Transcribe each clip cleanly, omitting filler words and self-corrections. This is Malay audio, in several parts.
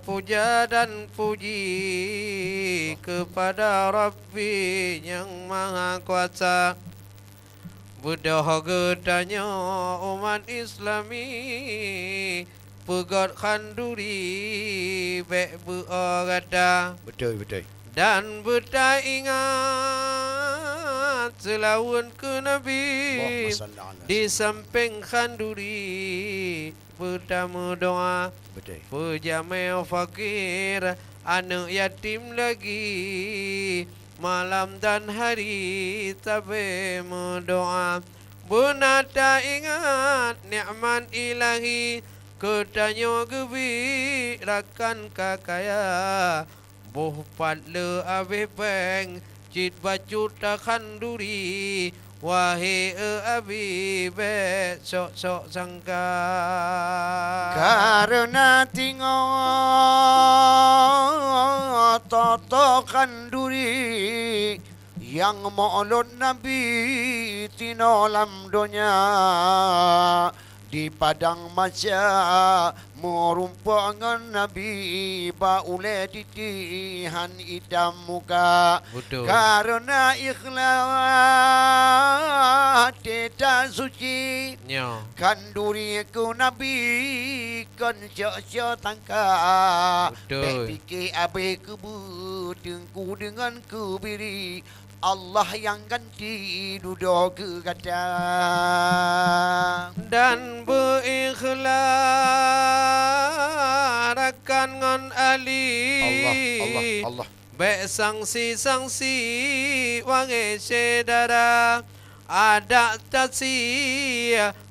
Puja dan puji kepada Rabbi yang Maha Kuasa. Berdoa tanya umat Islami, pegat khanduri bek berada. Betul. Dan ingat selawun ke Nabi di samping khanduri pertama doa. Betul. Pejamai fakir, anak yatim lagi, malam dan hari tabe mendoa. Benar tak ingat nikmat ilahi, ketanya gebi rakan kakaya. Boh padle abe peng, cit bacut tak khanduri. Wahai abi sok sangka. Karena tinggal toto kanduri yang maulud Nabi tinolam dunia di padang maja merumpangan Nabi baule titihan idam muka. Betul. Karena ikhlas tidak suci kanduri ku Nabi kan cia tangka. Betul. Fikir abe kebu tengku dengan kebiri Allah yang ganti duduk ke kata. Dan berikhlas rakan ngan Ali Allah. Bek sangsi wangi sedara. Adaptasi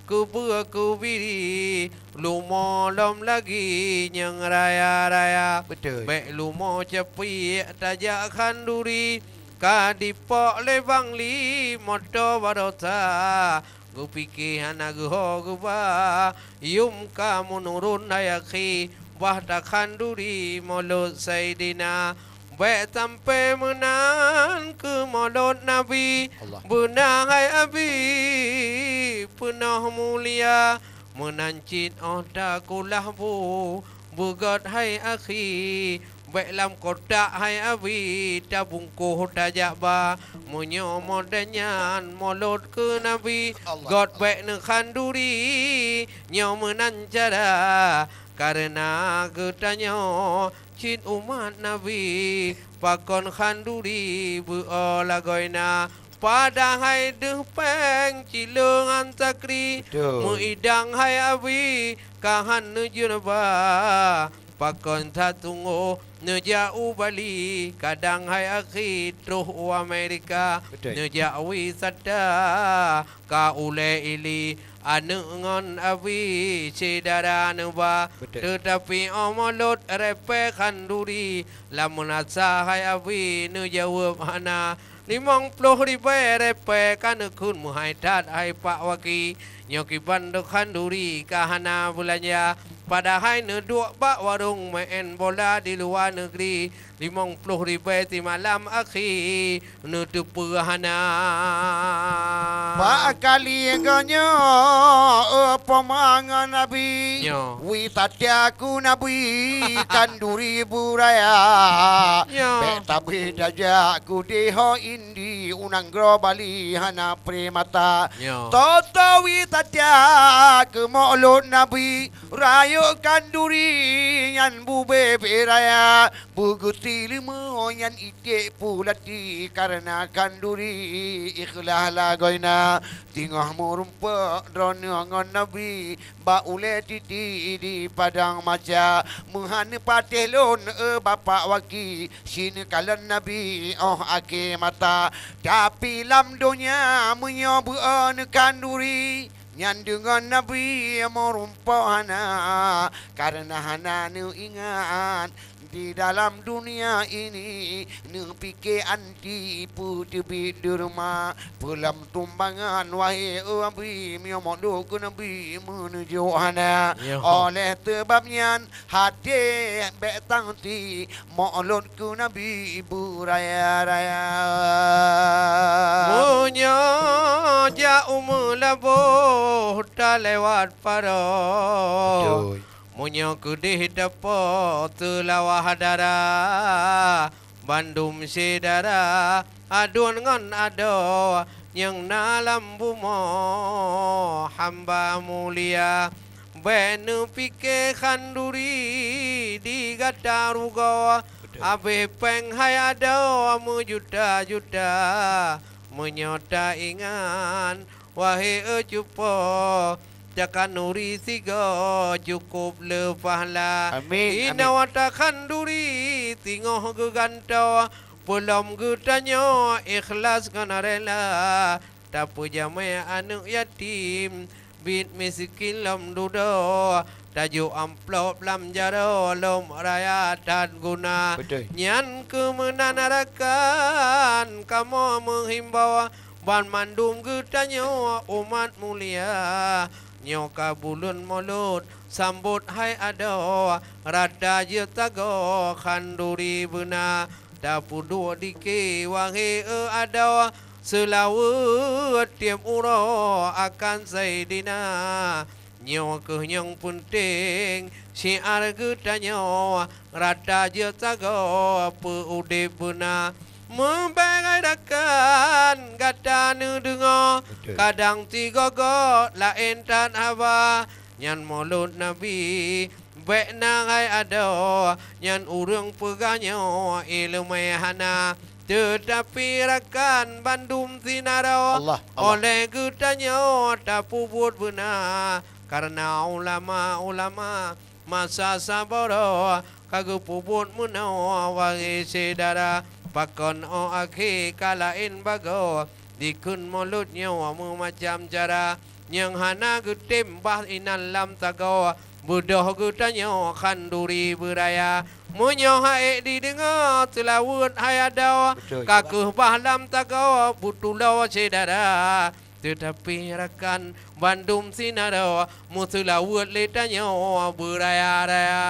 kubiri lumolom lagi nyeng raya. Betul. Bek lumo cepi tajak khanduri. Kadipok lebang li moto barota. Gu pikir anak gu ba yum kamu nurun ayaki wahda khanduri mulut Sayyidina. Baik sampai menan ke mulut Nabi. Benar hai abi penuh mulia. Menancit dakulah bu bugat hai akhi. Baik lam kotak hai abi tabungkuh tajak ba menyomot danyan mulut ke Nabi. God baik ne khanduri nyomenan cara karena ketanya cint umat Nabi pakon khanduri beola goina. Padahai deh peng cilungan sakri muidang hai abi kahan nujur ba. Pakon tatunggo nejau Bali kadang hai akhi truh Amerika nejawi sada ka ule ili anu ngon abi sedara nuba tetapi omolut repe khanduri lamun asa hai abi nu jawab hana 50,000 repe kan kun muhai tat hai pak waki nyoki banduk khanduri kahana bulannya. Padahal neduk bak warung main bola di luar negeri 50,000 di malam akhir nutup perhana. Pak kali ganyo pemangan Nabi wi tatiaku Nabi kanduri buraya. Bek tabi dajaku deho indi unang grobali hana primata. Toto wi tatiaku maulud Nabi rayu kanduri yan bube beraya buguti limo yan ide pulati karena kanduri ikhlas lagoina tingah merumpa dronongan Nabi baule titi di padang maja muhane patelon bapak waki sini kalan Nabi ake mata tapi lam dunia menyobuan kanduri Nyan dengan Nabi merumpa hana karena hana nu ingat di dalam dunia ini nu pikir anti putih bidurma pulam tumbangan wahai Nabi miomodo ku Nabi menuju hana oleh sebabnya hati betang ti maulud ku Nabi ibu raya punya jauh melabuh tak lewat paro Munyo kudih dapo telawah dara Bandum sedara Adun ngon ado Yang nalam bumo Hamba mulia Benu pike khanduri Di gatarugo Abe peng hai ado Mujuda-juda Menyota ingan Wahai ejupo Jakan nuri tiga cukup lepahlah. Amin. Inawata khanduri tingoh geganto belum gutanya ikhlas kana rela. Tapu jamai anak yatim bit miskin lam dudo. Tajuk amplop lam jaro lom raya dan guna. Betul. Nyan kemenanarakan kamu menghimbau ban mandum gutanya umat mulia. Nyoka bulun mulut sambut hai ado rada je tago khanduri bena dapu dua dike wahai ado selawat tiap uro akan saidina nyoka yang penting syiar gutanya rada je tago peudip bena membedakan kata nu dengar kadang tiga go lain tan haba nyan mulut nabi baik nangai ada nyan urang peganya ilmu hana tetapi rakan bandum sinaro oleh gutanya tapu buat benar karena ulama masa sabaro kagu pubut menawa wahai sedara pakon o akhi kalain bago dikun mulutnya wamu macam cara yang hana gutim bah inan lam tago budoh gutanya khanduri beraya munyo hae didengar telawut hayada kakuh bah lam tago butulau sedara tetapi rakan bandum sinara musulawut letanya beraya-raya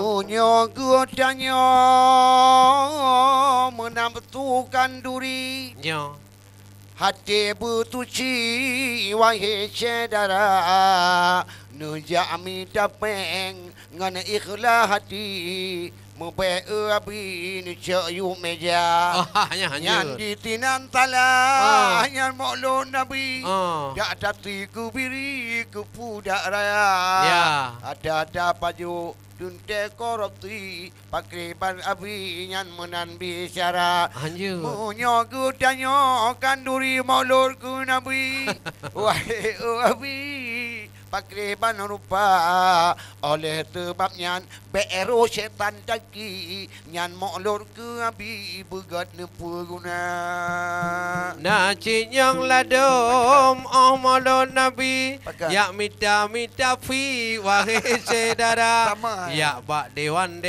munyo gutanya menamtukan duri nyo hati bertuci wahai saudara nujami tapeng ngan ikhlas hati Mubai abi ni cayu meja. Yang di tinan tala yang maklum nabi. Dak tati ku biri ku pudak raya. Ada baju dunte korupsi pakriban abi yang menan bicara. Munyo ku tanyo kanduri maulur ku nabi. Wahai abi. Pakriban rupa oleh sebabnya beero setan daki nyan moklor ke abi begat nepu guna nacin yang ladom malon nabi ya mita fi wahai saudara ya bak dewan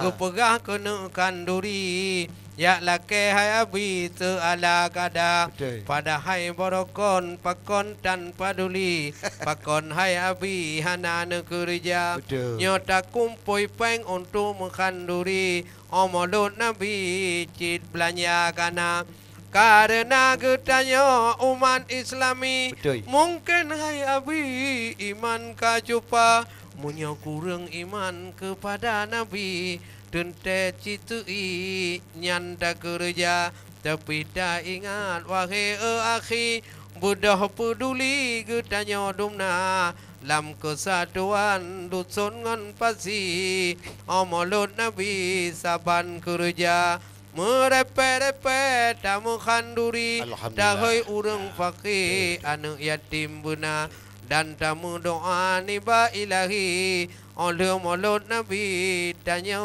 gupegah kena kanduri ya lake hai abi te ala kada pada hai borokon pakon tanpa duli pakon hai abi hana kerja nyota kumpoi peng untuk mengkanduri omolot nabi cid belanja kana karena getanya umat Islami mungkin hai abi iman kajupa munyo kurang iman kepada nabi tente citui nyanda kerja tapi tak ingat wahai akhi budah peduli getanya dumna lam kesatuan dusun ngan pasi omolut nabi saban kerja merepe-repe tamu khanduri dahai urang fakir anak yatim buna dan tamu doa niba ilahi oleh mulut nabi tanya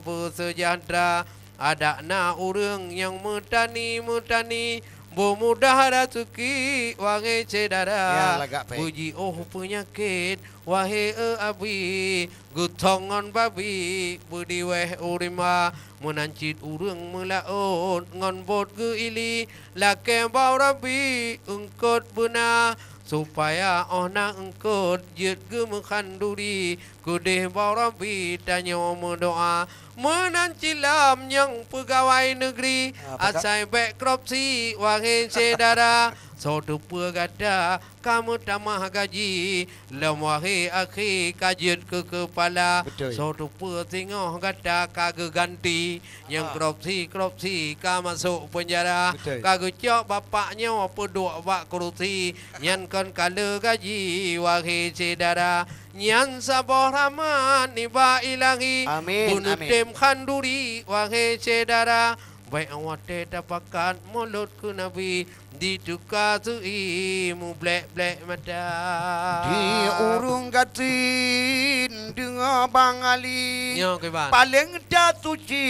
bersejahtera ada na urang yang mutani bermudah rezeki wahai saudara puji penyakit wahai abi gutongan babi berdiweh urima menancit urang melaut ngon bot ke ili lake bau rabi engkot benar supaya ona engkot jet gemekanduri kudeh barabi tanya mendoa menancilam yang pegawai negeri asai back korupsi wahai saudara so tu pegada kamu tamah gaji. Lemwahi akhi kajut ke kepala. Betul. So rupa tengok kata kagak ganti. Yang korupsi ka masuk penjara. Betul. Kagak cok bapaknya apa duk bak korupsi. Nyan kon kala gaji wahai saudara. Nyan sabah rahman niba ilahi. Amin, Bunuh amin. dem khanduri wahai saudara. Baik awak dapatkan mulut ku Nabi ditukar tui mu blek mata. Di urung katin dengar Bang Ali. Nyo ke bang. Paling datuci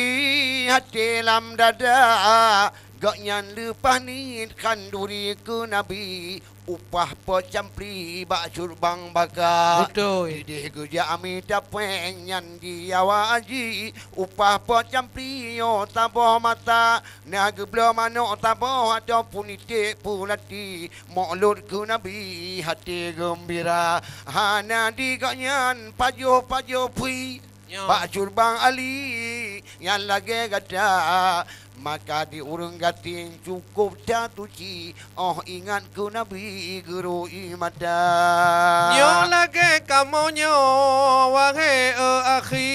hati dalam dada. Gaknyan lepas ni kanduri ke Nabi. Upah pecampri bak curbang bakar. Betul. Didih kerja ami tapeng nyan dia waji. Upah pecampri yo tabah mata. Naga belah mana tabah ataupun itik pulati. Mulut ke Nabi hati gembira. Hana di gaknyan pajuh pui. Nyo. Bak curbang Ali yang lagi gada. Maka di urung gatin cukup datuci. Oh ingat ku Nabi guru imada. Nyo lagi kamu nyo wahai akhi.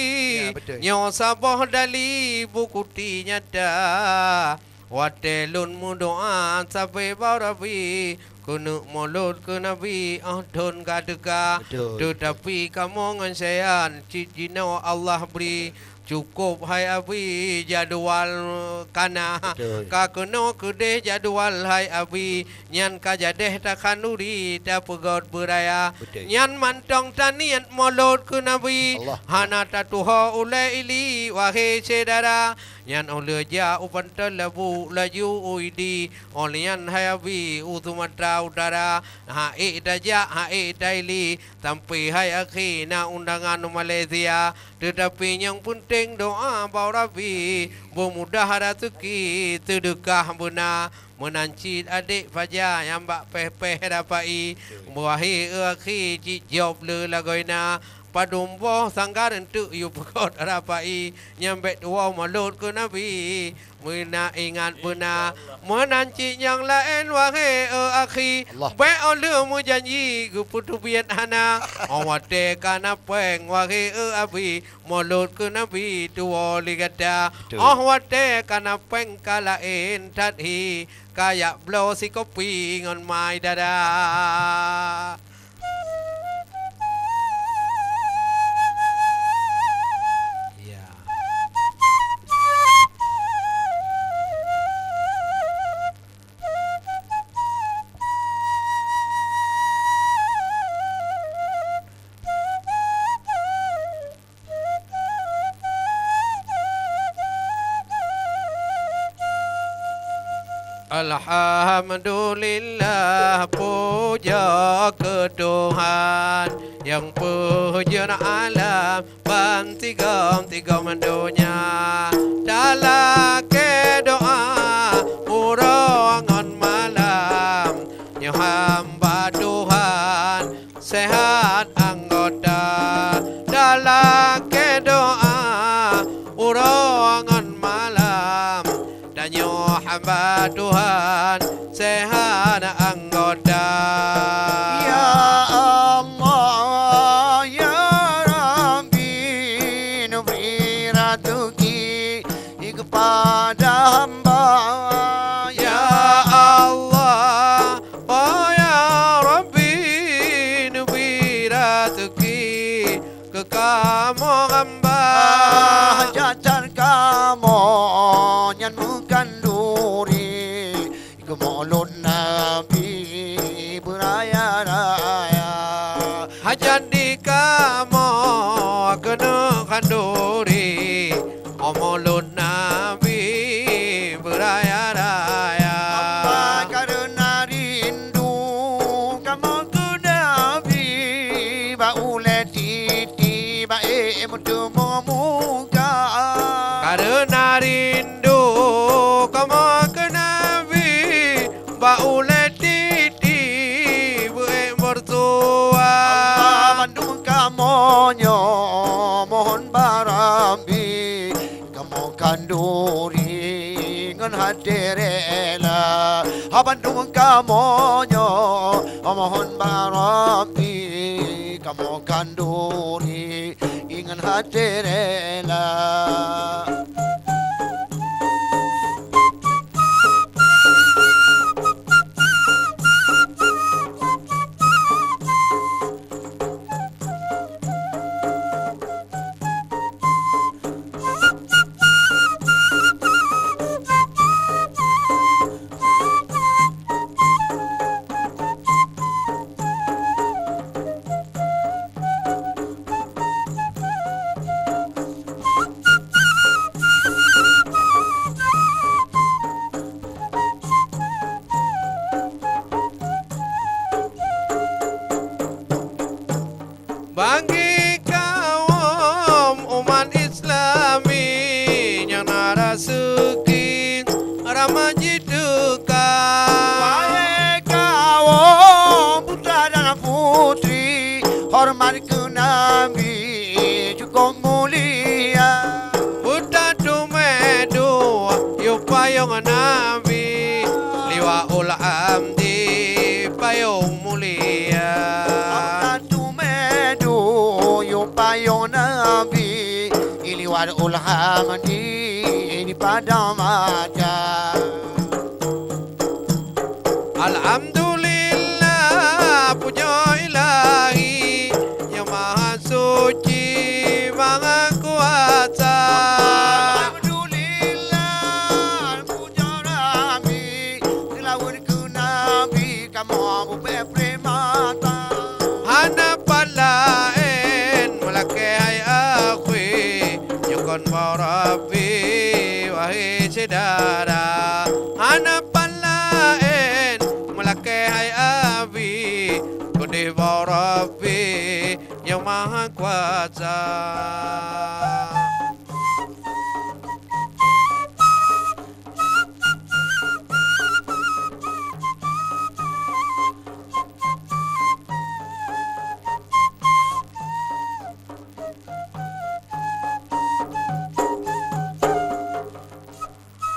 Ya, betul. Nyo sabah dali buku ti nyata. Watelun mu doa sampai barabi. Kunu mulut ke Nabi don gadega. Betul. Tetapi kamu ngan saya cicino Allah beri. Cukup hai abi jadual kana. Betul. Ka kena kedeh jadual hai abi. Nyan ka jadeh ta kanuri ta pegot beraya. Betul. Nyan mantong taniat mulut ke Nabi. Allah. Hana tatuha ulai ili wahai saudara. Nyan oleh ja upan telebu laju uidi. Olian hai abi Sumatera Utara. Ha daja ha daili. Sampai hai akhi na undangan Malaysia. Tetapi yang penting doa Barabi. Bermudah rezeki sedekah benar. Menancit adik fajar yang bak peh-peh dapai. Wahai akhi cik job le lagoina. Padumboh sanggaran tu yu pekot rapai. Nyambek dua mulut ke Nabi. Mena ingat benar. Menancit yang lain wahai akhi. Allah. Baik oleh mu janji ke putu biat hana. Awate kana peng wahai abi. Mulut ke Nabi tua ligada. Betul. Awate kana peng kalain tadhi. Kayak blow si kopi ngon mai dada. Ya. Alhamdulillah puja ke Tuhan yang puja alam bantigam dunia dalam ke doa urangan malam yang hamba Tuhan sehat anggota dalam ke doa urangan malam dan hamba Tuhan sehat anggota. Ya Allah, Ya Rabbi, beri rezeki kepada hamba. Ya Allah, oh ya Rabbi, beri rezeki ke kamu hamba. Hajatan kamu nyan bukan duri ke mulut Nabi beraya-raya. Hajat di kamu kena kanduri mulut Nabi beraya-raya. Apa karena rindu kamu ke Nabi baule titi bae bertemu muka. Karena rindu kamu ke Nabi baule titi buat mertua. Bandung kamu nyo mohon barambi kamu kanduri ngan hadirela Bandung kamonyo mohon barabi kamu kanduri ingin hadirela Bagi kaum umat Islami yang narasuki ramaji duka. Wahai kaum putra dan putri hormat ke Nabi cukup mulia Buddha dumedu yupayong Nabi liwa ul amdi payung mulia. Payung Nabi iliwat ulhamani ini pada mata Alhamdulillah puja ilahi yang maha suci maha kuasa. Alhamdulillah puja Nabi dilawat ke Nabi kamu abu berpremata Hanapan lain melake hai akhi Yukon barabi wahai saudara. Hanapan lain melake hai abi Kudih barabi yang maha kuasa.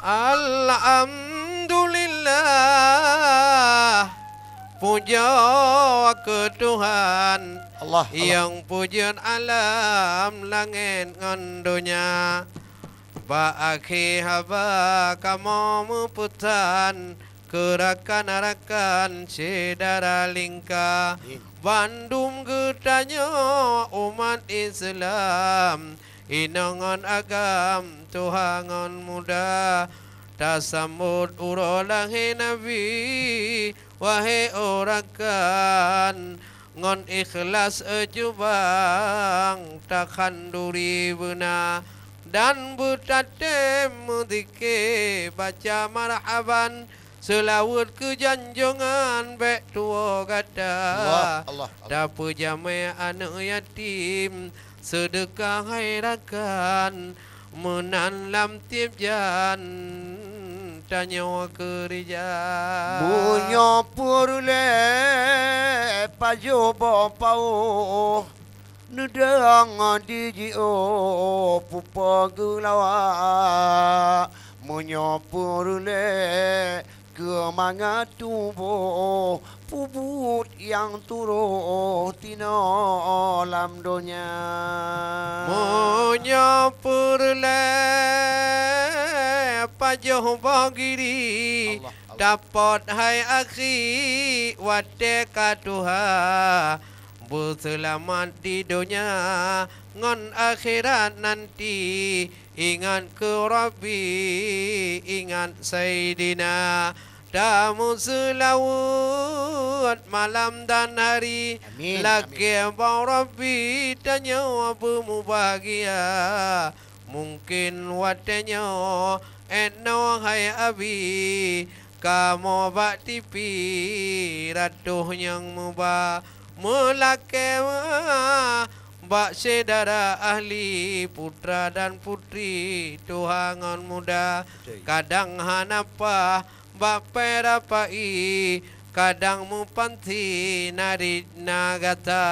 Alhamdulillah puja ke Tuhan Allah yang pujian alam langit ngan dunia. Ba'akhi haba kamu muputan kerakan-rakan saudara lingka. Bandung getanya umat Islam inangan agam Tuhangan muda tasambut urolahi Nabi wahai orakan ngon ikhlas ejubang takkan duri bena dan butatem mudike baca marhaban selawat ke janjongan bek tua gada dapa jamai anak yatim sedekah hairakan menan lam tiap jan tanya kerja bunyo purle pajo bopau nedang diji o pupa gulawa munyo purle kemanga tubuh puput yang turut tino lam donya Monya purle pajoh bagiri dapat hai akhi wate katuha berselamat di dunia ngon akhirat nanti ingat ke Rabbi ingat Sayyidina tamu selawat malam dan hari laki Rabbi tanya apa bahagia mungkin watanya etno hai abi kamu bak tipi ratuh yang mubah melake bak saudara ahli putra dan putri Tuhangan muda kadang hanapa bak perapai kadang mupanti narit nagata.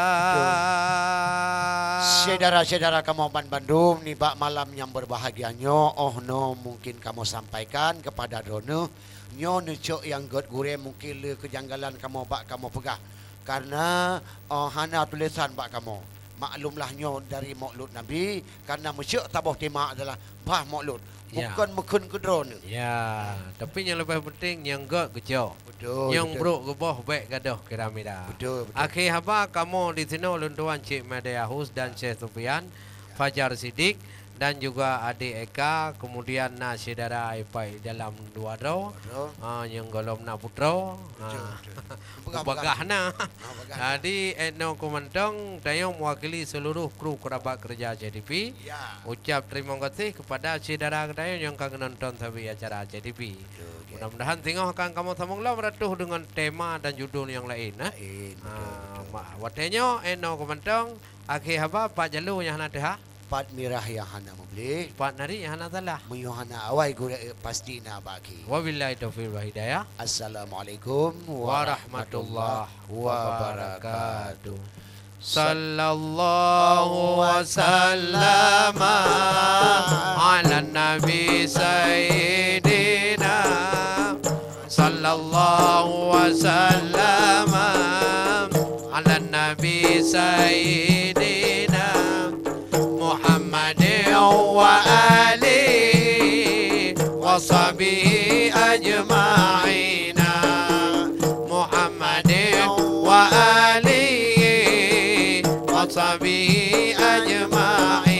Saudara-saudara kamu Bandung ni bak malam yang berbahagianyo. Oh no, mungkin kamu sampaikan kepada Rono nyo necok yang god gure mungkin le kejanggalan kamu bak kamu pegah. Karena hana tulisan bak kamu. Maklumlah nyo dari maulud Nabi karena mesyuk tabuh tema adalah bah maulud. Bukan mekun ke drone. Ya, tapi yang lebih penting yang god kejo. Betul. Yang buruk ke boh baik gadoh kiramida. Betul. Akhir haba kamu di sini ulun tuan Cik Madya Hus dan Syekh Sufian, Fajar Siddiq dan juga adik Eka, kemudian na saudara Aipai dalam dua ro, yang golom na putro, bagahna. Jadi Etno Kumantong dayong mewakili seluruh kru kerabat kerja JDP. Ucap terima kasih kepada saudara dayong yang kagak nonton tapi acara JDP. Mudah-mudahan tengok akan kamu sambunglah beratuh dengan tema dan judul yang lain. Watenya Etno Kumantong akhir haba Pak Jalu yang nak dah. Pat mirah yang hana membeli. Pat nari yang hana salah. Muyuhana awai gure pasti na bagi. Wabillahi taufiq wal hidayah. Assalamualaikum warahmatullahi wabarakatuh. Sallallahu wasallam ala nabi sayyidina. Sallallahu wasallam ala nabi sayyidina. وآله وصحبه أجمعين محمد وآله وصحبه أجمعين